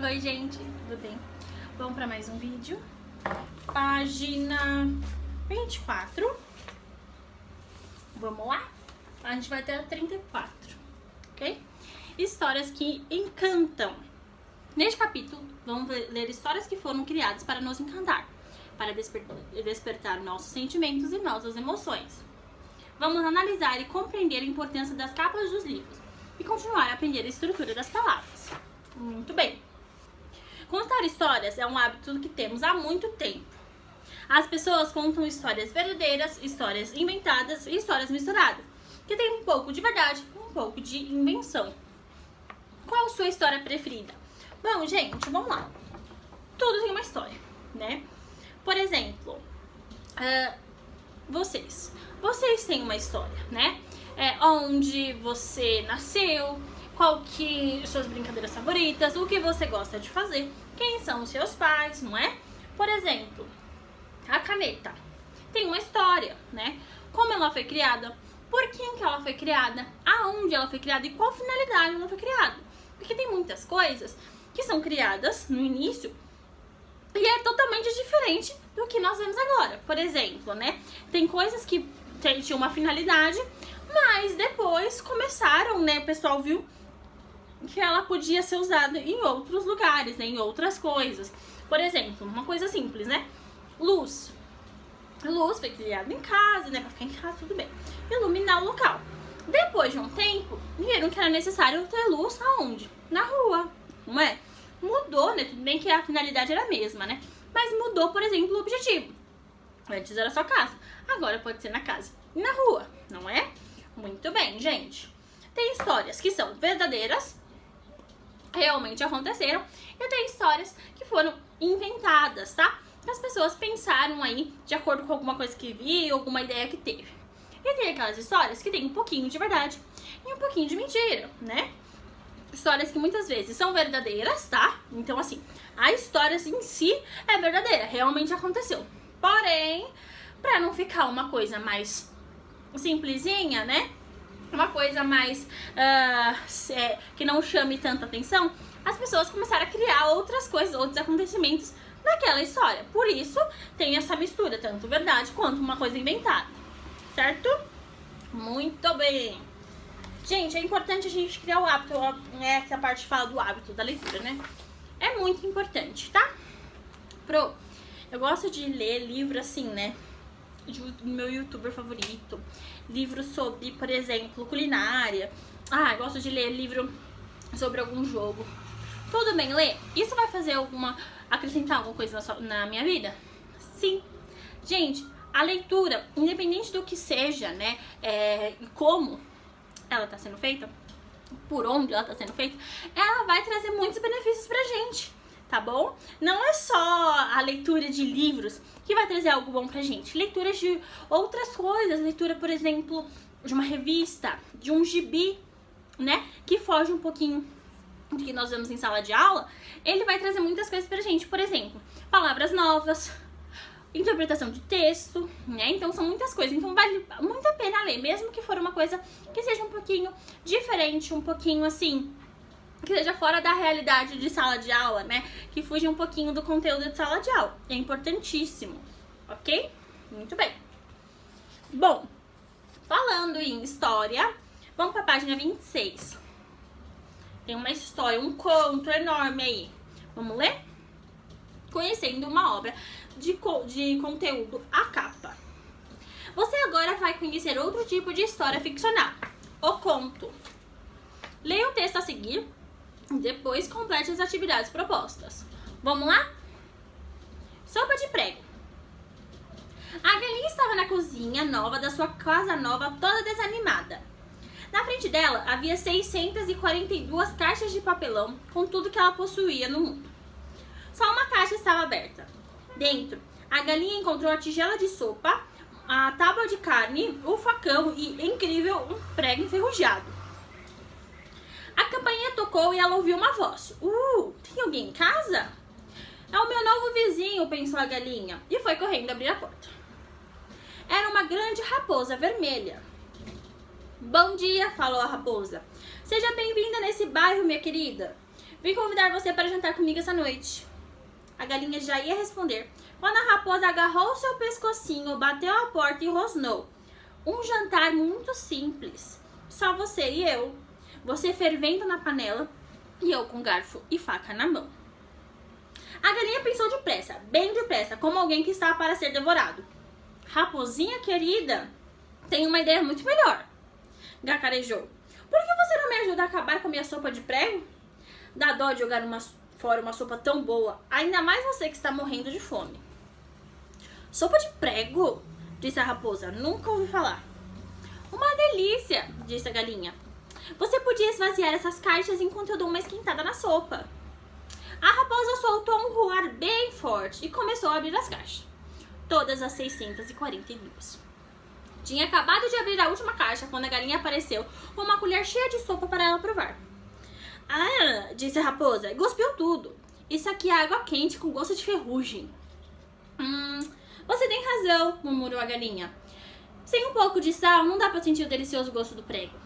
Oi, gente, tudo bem? Vamos para mais um vídeo. Página 24. Vamos lá? A gente vai até a 34, ok? Histórias que encantam. Neste capítulo, vamos ler histórias que foram criadas para nos encantar, para despertar nossos sentimentos e nossas emoções. Vamos analisar e compreender a importância das capas dos livros e continuar a aprender a estrutura das palavras. Muito bem! Contar histórias é um hábito que temos há muito tempo. As pessoas contam histórias verdadeiras, histórias inventadas e histórias misturadas, que tem um pouco de verdade e um pouco de invenção. Qual a sua história preferida? Bom, gente, vamos lá. Tudo tem uma história, né? Por exemplo, vocês têm uma história, né? Onde você nasceu, qual que suas brincadeiras favoritas, o que você gosta de fazer, quem são os seus pais, não é? Por exemplo, a caneta tem uma história, né? Como ela foi criada, por quem que ela foi criada, aonde ela foi criada e qual finalidade ela foi criada. Porque tem muitas coisas que são criadas no início e é totalmente diferente do que nós vemos agora. Por exemplo, né? Tem coisas que tinham uma finalidade, mas depois começaram, né? O pessoal viu que ela podia ser usada em outros lugares, né, em outras coisas. Por exemplo, uma coisa simples, né? Luz. Luz foi criada em casa, né? Pra ficar em casa, tudo bem. Iluminar o local. Depois de um tempo, viram que era necessário ter luz aonde? Na rua, não é? Mudou, né? Tudo bem que a finalidade era a mesma, né? Mas mudou, por exemplo, o objetivo. Antes era só casa, agora pode ser na casa e na rua, não é? Muito bem, gente. Tem histórias que são verdadeiras, realmente aconteceram, e tem histórias que foram inventadas, tá? Que as pessoas pensaram aí de acordo com alguma coisa que viu, alguma ideia que teve. E tem aquelas histórias que tem um pouquinho de verdade e um pouquinho de mentira, né? Histórias que muitas vezes são verdadeiras, tá? Então, assim, a história em si é verdadeira, realmente aconteceu. Porém, pra não ficar uma coisa mais simplesinha, né? Uma coisa mais que não chame tanta atenção, as pessoas começaram a criar outras coisas, outros acontecimentos naquela história. Por isso, tem essa mistura, tanto verdade quanto uma coisa inventada. Certo? Muito bem! Gente, é importante a gente criar o hábito, né? Essa parte fala do hábito da leitura, né? É muito importante, tá? Eu gosto de ler livro assim, né? Do meu youtuber favorito, livros sobre, por exemplo, culinária. Gosto de ler livro sobre algum jogo. Tudo bem ler? Isso vai fazer acrescentar alguma coisa na minha vida? Sim. Gente, a leitura, independente do que seja, né, e como ela tá sendo feita, por onde ela tá sendo feita, ela vai trazer muitos benefícios pra gente. Tá bom? Não é só a leitura de livros que vai trazer algo bom pra gente. Leituras de outras coisas. Leitura, por exemplo, de uma revista, de um gibi, né? Que foge um pouquinho do que nós vemos em sala de aula. Ele vai trazer muitas coisas pra gente. Por exemplo, palavras novas, interpretação de texto, né? Então são muitas coisas. Então vale muito a pena ler. Mesmo que for uma coisa que seja um pouquinho diferente, um pouquinho assim, que seja fora da realidade de sala de aula, né? Que fuja um pouquinho do conteúdo de sala de aula. É importantíssimo, ok? Muito bem. Bom, falando em história, vamos para a página 26. Tem uma história, um conto enorme aí. Vamos ler? Conhecendo uma obra de conteúdo à capa. Você agora vai conhecer outro tipo de história ficcional, o conto. Leia o texto a seguir. Depois complete as atividades propostas. Vamos lá? Sopa de prego. A galinha estava na cozinha nova da sua casa nova, toda desanimada. Na frente dela havia 642 caixas de papelão com tudo que ela possuía no mundo. Só uma caixa estava aberta. Dentro, a galinha encontrou a tigela de sopa, a tábua de carne, o facão e, incrível, um prego enferrujado. A campainha tocou e ela ouviu uma voz. Tem alguém em casa? É o meu novo vizinho, pensou a galinha, e foi correndo abrir a porta. Era uma grande raposa vermelha. Bom dia, falou a raposa. Seja bem-vinda nesse bairro, minha querida. Vim convidar você para jantar comigo essa noite. A galinha já ia responder, quando a raposa agarrou seu pescocinho, bateu a porta e rosnou. Um jantar muito simples. Só você e eu. Você fervendo na panela e eu com garfo e faca na mão. A galinha pensou depressa, bem depressa, como alguém que está para ser devorado. Raposinha querida, tenho uma ideia muito melhor. Gacarejou. Por que você não me ajuda a acabar com a minha sopa de prego? Dá dó de jogar fora uma sopa tão boa, ainda mais você que está morrendo de fome. Sopa de prego? Disse a raposa. Nunca ouvi falar. Uma delícia, disse a galinha. Você podia esvaziar essas caixas enquanto eu dou uma esquentada na sopa. A raposa soltou um ruar bem forte e começou a abrir as caixas. Todas as 642. Tinha acabado de abrir a última caixa quando a galinha apareceu com uma colher cheia de sopa para ela provar. Ah, disse a raposa, e cuspiu tudo. Isso aqui é água quente com gosto de ferrugem. Você tem razão, murmurou a galinha. Sem um pouco de sal, não dá para sentir o delicioso gosto do prego.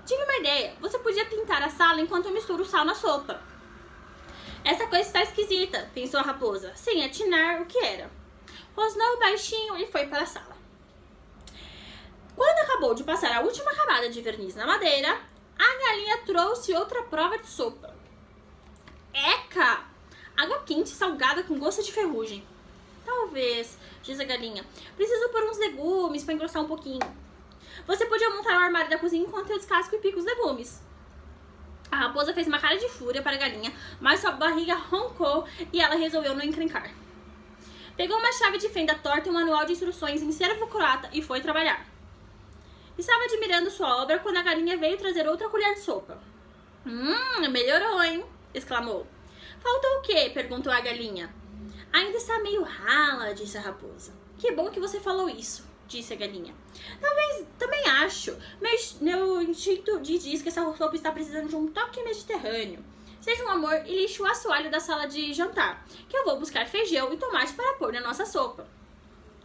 Tive uma ideia. Você podia pintar a sala enquanto eu misturo o sal na sopa. Essa coisa está esquisita, pensou a raposa, sem atinar o que era. Rosnou baixinho e foi para a sala. Quando acabou de passar a última camada de verniz na madeira, a galinha trouxe outra prova de sopa. Eca! Água quente salgada com gosto de ferrugem. Talvez, diz a galinha. Preciso pôr uns legumes para engrossar um pouquinho. Você podia montar o armário da cozinha enquanto eu descasco e pico os legumes. A raposa fez uma cara de fúria para a galinha, mas sua barriga roncou e ela resolveu não encrencar. Pegou uma chave de fenda torta e um manual de instruções em servo-croata e foi trabalhar. Estava admirando sua obra quando a galinha veio trazer outra colher de sopa. Melhorou, hein? Exclamou. Faltou o quê? Perguntou a galinha. Ainda está meio rala, disse a raposa. Que bom que você falou isso, disse a galinha. Talvez, também acho. Meu instinto diz que essa sopa está precisando de um toque mediterrâneo. Seja um amor e lixe o assoalho da sala de jantar, que eu vou buscar feijão e tomate para pôr na nossa sopa.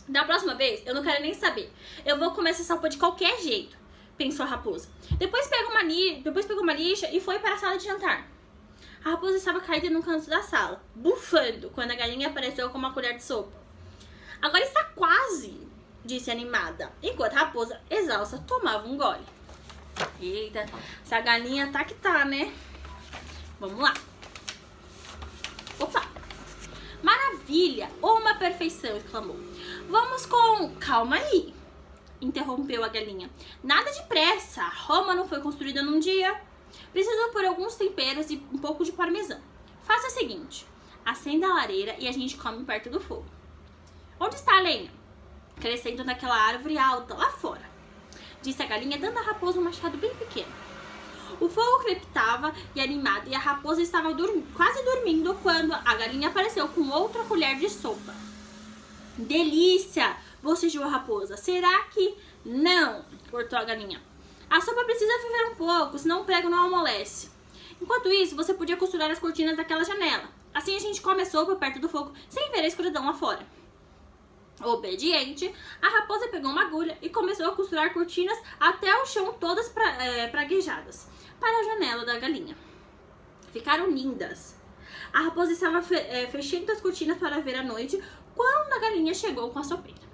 Da próxima vez, eu não quero nem saber. Eu vou comer essa sopa de qualquer jeito, pensou a raposa. Depois pegou uma lixa e foi para a sala de jantar. A raposa estava caída num canto da sala, bufando, quando a galinha apareceu com uma colher de sopa. Agora está quase, disse animada, enquanto a raposa, exausta, tomava um gole. Eita, essa galinha tá que tá, né? Vamos lá. Opa! Maravilha! Uma perfeição! Exclamou. Vamos com... Calma aí! Interrompeu a galinha. Nada de pressa! Roma não foi construída num dia. Preciso pôr alguns temperos e um pouco de parmesão. Faça o seguinte. Acenda a lareira e a gente come perto do fogo. Onde está a lenha? Crescendo naquela árvore alta, lá fora. Disse a galinha, dando à raposa um machado bem pequeno. O fogo crepitava e animado e a raposa estava quase dormindo quando a galinha apareceu com outra colher de sopa. Delícia! Bocejou a raposa. Será que... Não! Cortou a galinha. A sopa precisa ferver um pouco, senão o prego não amolece. Enquanto isso, você podia costurar as cortinas daquela janela. Assim a gente come a sopa perto do fogo, sem ver a escuridão lá fora. Obediente, a raposa pegou uma agulha e começou a costurar cortinas até o chão, todas praguejadas, para a janela da galinha. Ficaram lindas. A raposa estava fechando as cortinas para ver a noite, quando a galinha chegou com a sopeira.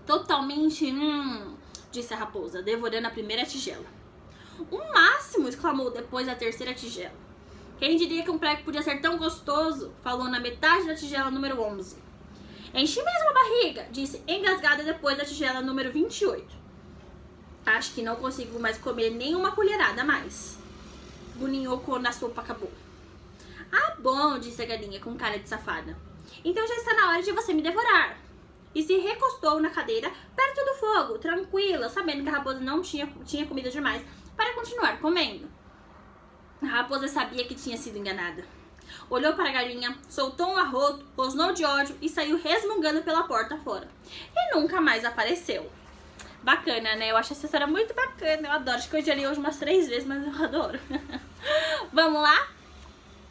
Totalmente, disse a raposa, devorando a primeira tigela. O máximo, exclamou depois da terceira tigela. Quem diria que um prego podia ser tão gostoso? Falou na metade da tigela número 11. Enchi mesmo a barriga, disse engasgada depois da tigela número 28. Acho que não consigo mais comer nenhuma colherada a mais. Buninhou quando a sopa acabou. Ah, bom, disse a galinha com cara de safada. Então já está na hora de você me devorar. E se recostou na cadeira perto do fogo, tranquila, sabendo que a raposa não tinha comida demais para continuar comendo. A raposa sabia que tinha sido enganada. Olhou para a galinha, soltou um arroto, rosnou de ódio e saiu resmungando pela porta fora. E nunca mais apareceu. Bacana, né? Eu acho essa história muito bacana. Eu adoro. Acho que eu já li hoje umas 3 vezes, mas eu adoro. Vamos lá?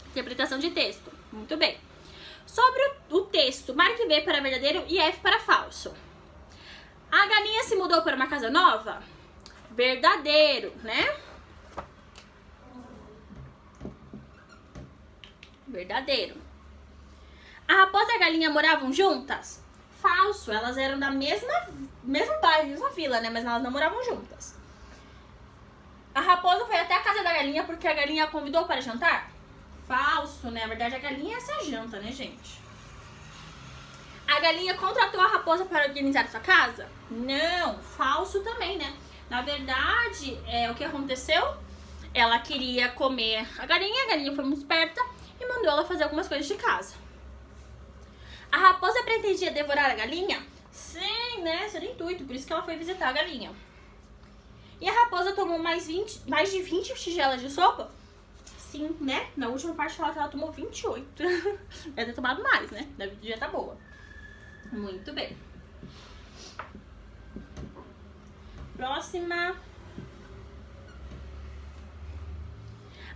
Interpretação de texto. Muito bem. Sobre o texto, marque V para verdadeiro e F para falso. A galinha se mudou para uma casa nova? Verdadeiro, né? Verdadeiro. A raposa e a galinha moravam juntas? Falso, elas eram da mesmo bairro, mesma vila, né? Mas elas não moravam juntas. A raposa foi até a casa da galinha porque a galinha a convidou para jantar? Falso, né? Na verdade, a galinha é essa janta, né, gente? A galinha contratou a raposa para organizar sua casa? Não, falso também, né? Na verdade, o que aconteceu? Ela queria comer a galinha foi muito esperta e mandou ela fazer algumas coisas de casa. A raposa pretendia devorar a galinha? Sim, né? Esse era o intuito, por isso que ela foi visitar a galinha. E a raposa tomou mais de 20 tigelas de sopa? Sim, né? Na última parte ela tomou 28. Deve ter tomado mais, né? Já tá boa. Muito bem. Próxima.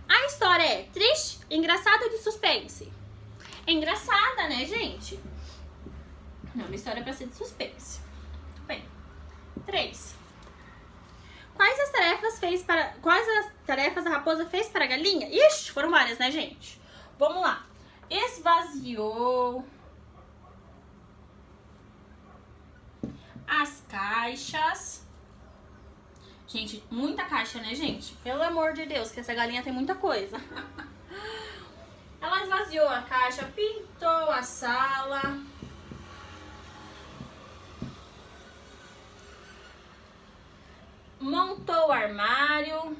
A história é triste, engraçada ou de suspense? É engraçada, né, gente? Não, uma história pra ser de suspense. Bem. 3. Quais as tarefas a raposa fez para a galinha? Ixi, foram várias, né, gente? Vamos lá. Esvaziou as caixas. Gente, muita caixa, né, gente? Pelo amor de Deus, que essa galinha tem muita coisa. Ela esvaziou a caixa, pintou a sala. Montou o armário.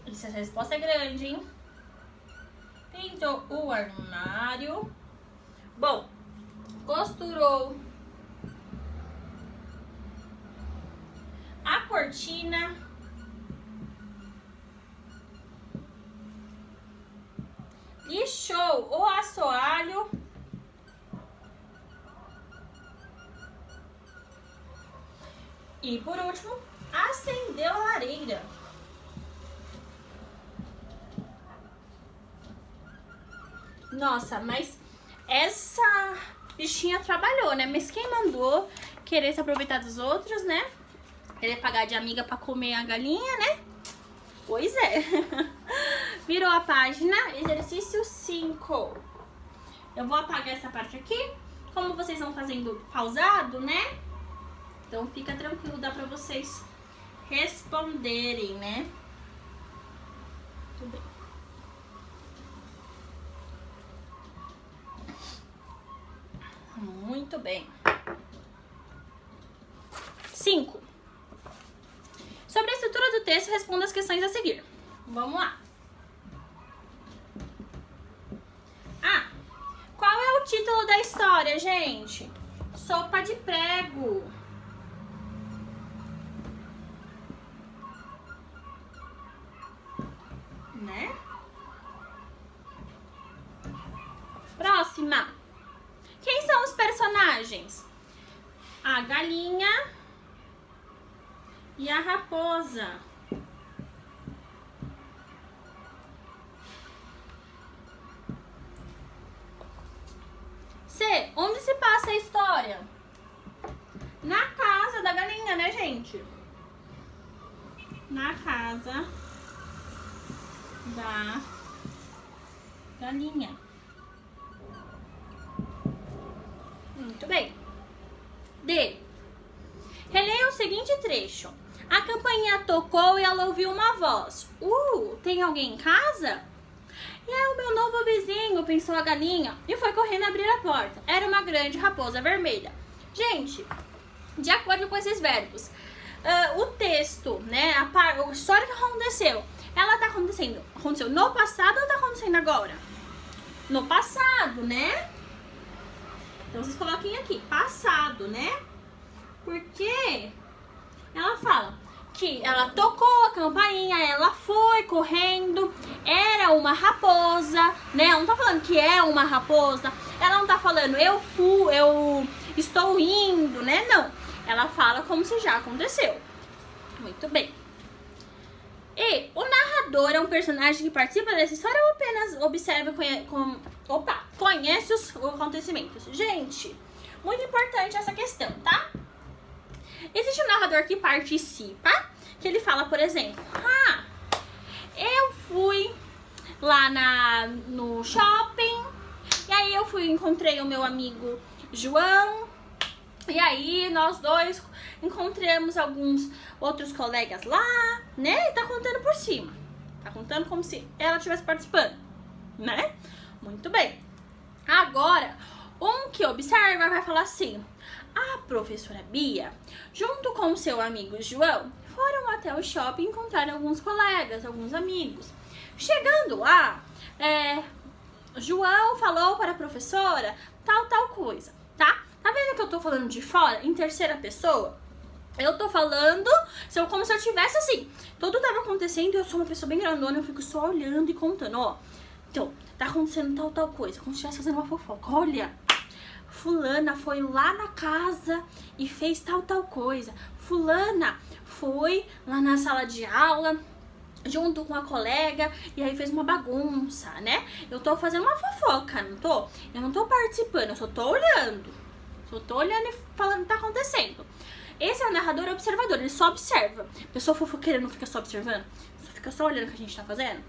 Essa resposta é grande, hein? Pintou o armário. Bom, costurou a cortina. Lixou o assoalho. E por último, acendeu a lareira. Nossa, mas essa bichinha trabalhou, né? Mas quem mandou querer se aproveitar dos outros, né? Querer pagar de amiga pra comer a galinha, né? Pois é. Virou a página, exercício 5. Eu vou apagar essa parte aqui. Como vocês estão fazendo pausado, né? Então fica tranquilo, dá pra vocês responderem, né? Tudo bem. Muito bem. 5. Sobre a estrutura do texto, responda as questões a seguir. Vamos lá. Qual é o título da história, gente? Sopa de prego. Né? Próxima. Quem são os personagens? A galinha e a raposa. C. Onde se passa a história? Na casa da galinha, né, gente? Na casa da galinha. Muito bem. D. Releia o seguinte trecho. A campainha tocou e ela ouviu uma voz. Tem alguém em casa? É o meu novo vizinho, pensou a galinha, e foi correndo abrir a porta. Era uma grande raposa vermelha. Gente, de acordo com esses verbos, o texto, né, a história que aconteceu, ela tá aconteceu no passado ou tá acontecendo agora? No passado, né? Então vocês coloquem aqui, passado, né? Porque ela fala que ela tocou a campainha, ela foi correndo, era uma raposa, né? Ela não tá falando que é uma raposa, ela não tá falando eu estou indo, né? Não, ela fala como se já aconteceu. Muito bem. E o narrador é um personagem que participa dessa história ou apenas observa e conhece os acontecimentos? Gente, muito importante essa questão, tá? Existe um narrador que participa, que ele fala, por exemplo, eu fui lá no shopping. E aí eu encontrei o meu amigo João. E aí nós dois encontramos alguns outros colegas lá, né? E tá contando por cima. Tá contando como se ela estivesse participando, né? Muito bem. Agora, um que observa vai falar assim: a professora Bia, junto com o seu amigo João, foram até o shopping e encontraram alguns colegas, alguns amigos. Chegando lá, João falou para a professora tal coisa, tá? Tá vendo que eu tô falando de fora, em terceira pessoa? Eu tô falando como se eu tivesse assim, tudo tava acontecendo e eu sou uma pessoa bem grandona, eu fico só olhando e contando, ó. Então, tá acontecendo tal coisa, como se estivesse fazendo uma fofoca. Olha, fulana foi lá na casa e fez tal coisa. Fulana foi lá na sala de aula junto com a colega e aí fez uma bagunça, né? Eu tô fazendo uma fofoca, não tô? Eu não tô participando, eu só tô olhando. Só tô olhando e falando o que tá acontecendo. Esse é o narrador observador, ele só observa. A pessoa fofoqueira não fica só observando, só fica só olhando o que a gente tá fazendo.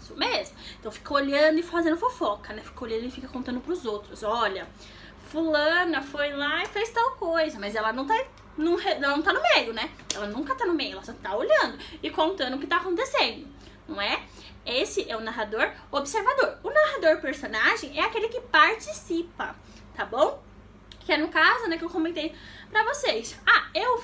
Isso mesmo. Então fica olhando e fazendo fofoca, né? Fica olhando e fica contando pros outros. Olha, fulana foi lá e fez tal coisa, mas ela não tá no meio, né? Ela nunca tá no meio, ela só tá olhando e contando o que tá acontecendo, não é? Esse é o narrador observador. O narrador personagem é aquele que participa, tá bom? Que é no caso, né, que eu comentei pra vocês. Ah, eu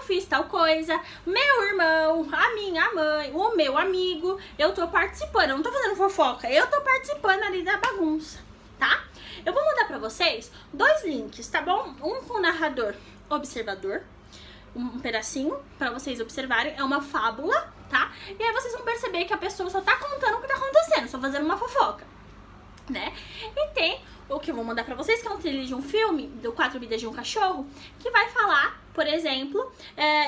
fiz tal coisa, meu irmão, a minha mãe, o meu amigo, eu tô participando, eu não tô fazendo fofoca, eu tô participando ali da bagunça, tá? Eu vou mandar pra vocês 2 links, tá bom? Um com o narrador observador, um pedacinho pra vocês observarem, é uma fábula, tá? E aí vocês vão perceber que a pessoa só tá contando o que tá acontecendo, só fazendo uma fofoca, né? E tem o que eu vou mandar pra vocês, que é um trailer de um filme, do 4 Vidas de um Cachorro, que vai falar, por exemplo,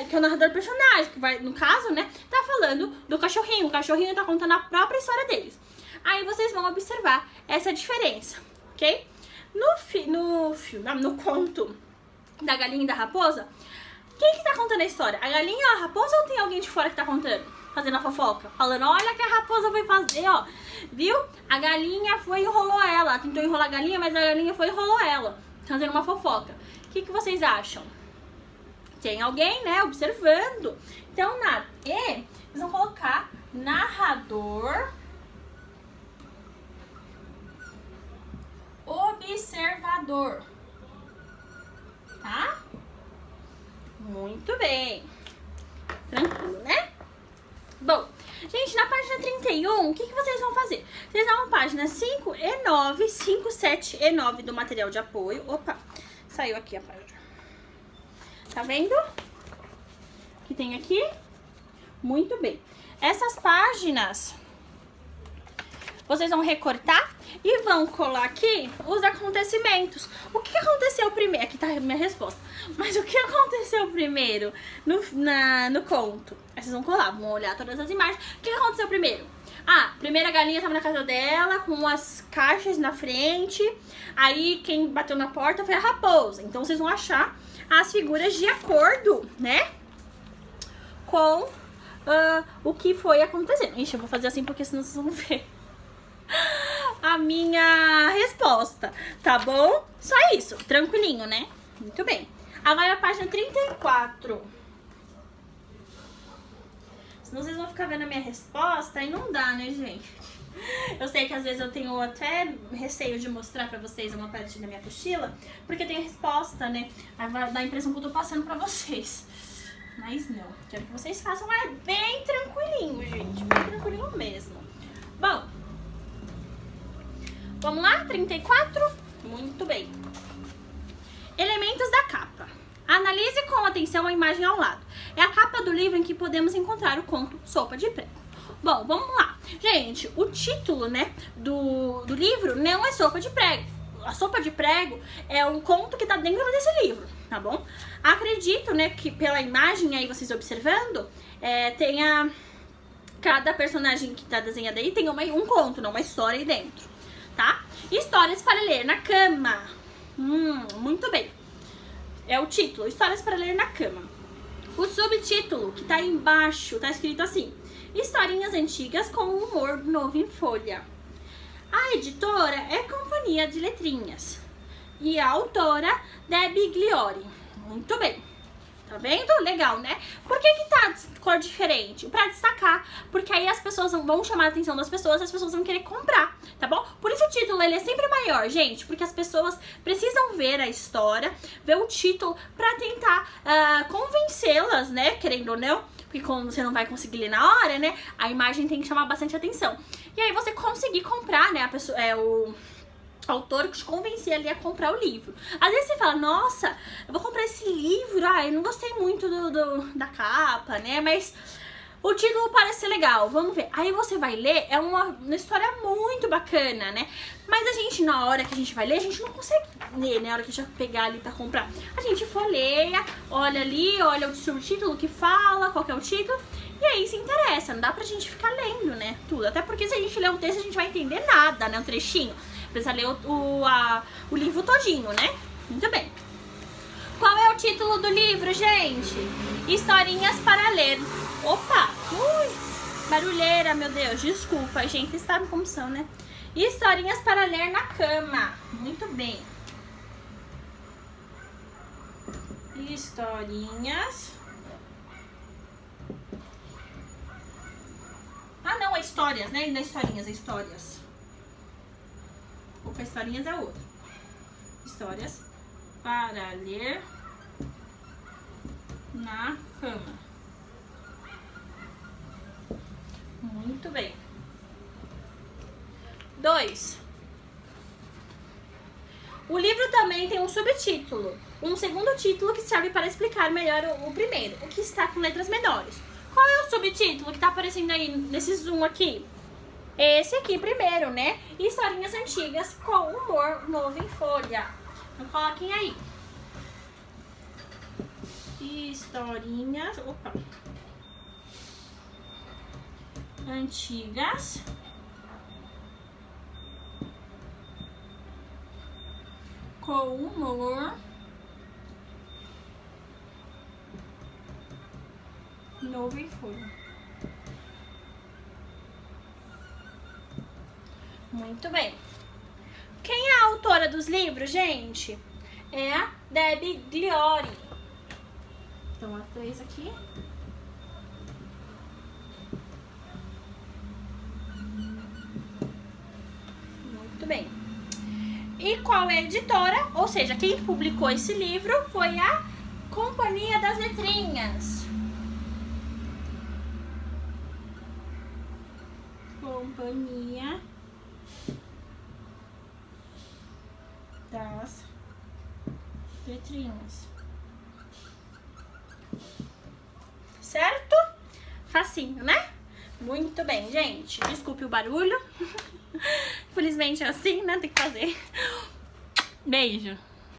que é o narrador personagem, que vai, no caso, né, tá falando do cachorrinho. O cachorrinho tá contando a própria história deles. Aí vocês vão observar essa diferença, ok? No conto da galinha e da raposa, quem que tá contando a história? A galinha ou a raposa, ou tem alguém de fora que tá contando? Fazendo a fofoca, falando, olha que a raposa foi fazer, ó, viu? A galinha foi e enrolou ela, tentou enrolar a galinha, mas a galinha foi e enrolou ela, fazendo uma fofoca. O que vocês acham? Tem alguém, né, observando. Então, eles vão colocar narrador observador, tá? Muito bem. Tranquilo, né? Bom, gente, na página 31, o que vocês vão fazer? Vocês vão na página 5 e 9, 5, 7 e 9 do material de apoio. Opa, saiu aqui a página. Tá vendo? Que tem aqui? Muito bem. Essas páginas, vocês vão recortar e vão colar aqui os acontecimentos. O que aconteceu primeiro? Aqui tá a minha resposta. Mas o que aconteceu primeiro no conto? Aí vocês vão colar, vão olhar todas as imagens. O que aconteceu primeiro? Ah, primeiro a galinha tava na casa dela, com as caixas na frente. Aí quem bateu na porta foi a raposa. Então vocês vão achar as figuras de acordo, né? Com o que foi acontecendo. Ixi, eu vou fazer assim porque senão vocês vão ver a minha resposta, tá bom? Só isso, tranquilinho, né? Muito bem. Agora a página 34. Senão vocês vão ficar vendo a minha resposta e não dá, né, gente? Eu sei que às vezes eu tenho até receio de mostrar pra vocês uma parte da minha apostila, porque tem a resposta, né? Aí vai dar a impressão que eu tô passando pra vocês. Mas não, quero que vocês façam bem tranquilinho, gente. Bem tranquilinho mesmo. Bom, vamos lá? 34? Muito bem. Elementos da capa. Analise com atenção a imagem ao lado. É a capa do livro em que podemos encontrar o conto Sopa de Prego. Bom, vamos lá. Gente, o título, né, do livro não é Sopa de Prego. A Sopa de Prego é um conto que tá dentro desse livro, tá bom? Acredito, né, que pela imagem aí, vocês observando, cada personagem que tá desenhado aí tem um conto, não uma história aí dentro, tá? Histórias para ler na cama. Muito bem. É o título, Histórias para ler na cama. O subtítulo, que tá aí embaixo, tá escrito assim: Historinhas antigas com humor novo em folha. A editora é Companhia de Letrinhas e a autora Debbie Gliori. Muito bem. Tá vendo? Legal, né? Por que tá de cor diferente? Pra destacar, porque aí as pessoas vão chamar a atenção das pessoas, as pessoas vão querer comprar, tá bom? Por isso o título, ele é sempre maior, gente, porque as pessoas precisam ver a história, ver o título pra tentar convencê-las, né, querendo ou não, porque como você não vai conseguir ler na hora, né, a imagem tem que chamar bastante atenção. E aí você conseguir comprar, né, a pessoa, o autor que te convencer ali a comprar o livro. Às vezes você fala, nossa, eu vou comprar esse livro, eu não gostei muito da capa, né, mas o título parece ser legal, vamos ver. Aí você vai ler, é uma história muito bacana, né, mas a gente, na hora que a gente vai ler, a gente não consegue ler, né, na hora que a gente vai pegar ali pra comprar. A gente folheia, olha ali, olha o subtítulo que fala, qual que é o título, e aí se interessa, não dá pra gente ficar lendo, né, tudo. Até porque se a gente ler um texto, a gente vai entender nada, né, um trechinho. Precisa ler o livro todinho, né? Muito bem. Qual é o título do livro, gente? Historinhas para ler. Opa! Ui! Barulheira, meu Deus. Desculpa, gente. Vocês sabem como são, né? Historinhas para ler na cama. Muito bem. Historinhas. Ah, não, é histórias, né? Não é historinhas, é histórias. Opa, historinhas é outro. Histórias para ler na cama. Muito bem. 2. O livro também tem um subtítulo. Um segundo título que serve para explicar melhor o primeiro, o que está com letras menores. Qual é o subtítulo que está aparecendo aí nesse zoom aqui? Esse aqui primeiro, né? Historinhas antigas com humor novo em folha. Então coloquem aí. Historinhas... Opa! Antigas com humor novo em folha. Muito bem. Quem é a autora dos livros, gente? É a Debbie Gliori. Então, a 3 aqui. Muito bem. E qual é a editora? Ou seja, quem publicou esse livro foi a Companhia das Letrinhas. Companhia das Letrinhas. Certo? Facinho, né? Muito bem, gente. Desculpe o barulho. Infelizmente é assim, né? Tem que fazer. Beijo.